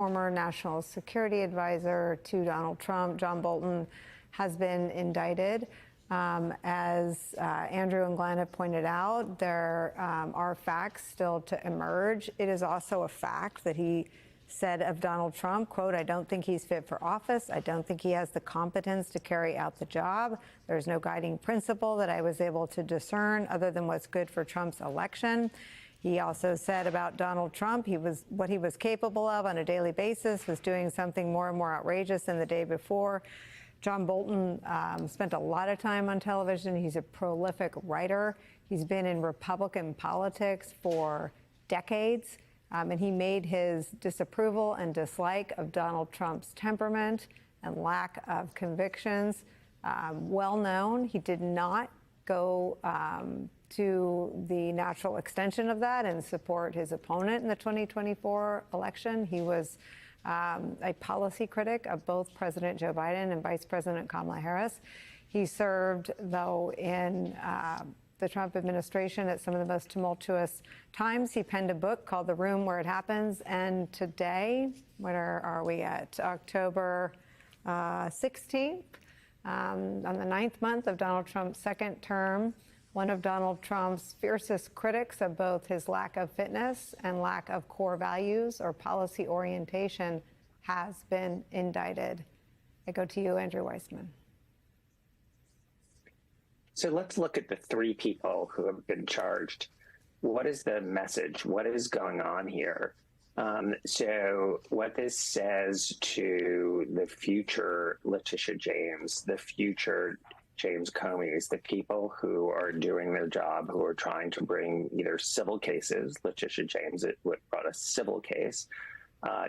former national security advisor to Donald Trump, John Bolton, has been indicted. As Andrew and Glenn have pointed out, there are facts still to emerge. It is also a fact that he said of Donald Trump, quote, "I don't think he's fit for office. I don't think he has the competence to carry out the job. There's no guiding principle that I was able to discern other than what's good for Trump's election." He also said about Donald Trump, what he was capable of on a daily basis was doing something more and more outrageous than the day before. John Bolton spent a lot of time on television. He's a prolific writer. He's been in Republican politics for decades. And he made his disapproval and dislike of Donald Trump's temperament and lack of convictions well known. He did not go to the natural extension of that and support his opponent in the 2024 election. He was a policy critic of both President Joe Biden and Vice President Kamala Harris. He served, though, in the Trump administration at some of the most tumultuous times. He penned a book called The Room Where It Happens. And today, where are we at? October 16th, on the 9th month of Donald Trump's second term, one of Donald Trump's fiercest critics of both his lack of fitness and lack of core values or policy orientation has been indicted. I go to you, Andrew Weissman. So let's look at the three people who have been charged. What is the message? What is going on here? So what this says to the future Letitia James, the future James Comey's, the people who are doing their job, who are trying to bring either civil cases. Letitia James, it brought a civil case.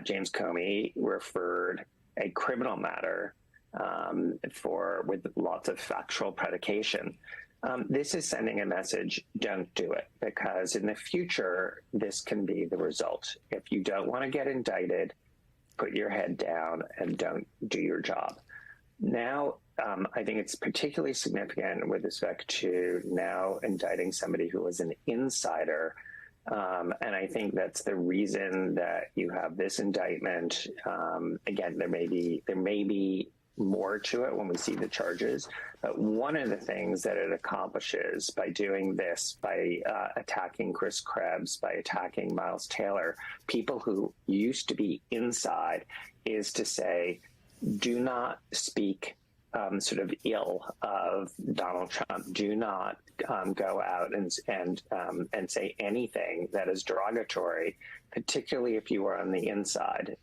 James Comey referred a criminal matter with lots of factual predication. This is sending a message: don't do it, because in the future, this can be the result. If you don't want to get indicted, put your head down and don't do your job. Now, I think it's particularly significant with respect to now indicting somebody who was an insider. And I think that's the reason that you have this indictment. Again, there may be more to it when we see the charges. But one of the things that it accomplishes by doing this, by attacking Chris Krebs, by attacking Miles Taylor, people who used to be inside, is to say, do not speak sort of ill of Donald Trump. Do not go out and say anything that is derogatory, particularly if you are on the inside.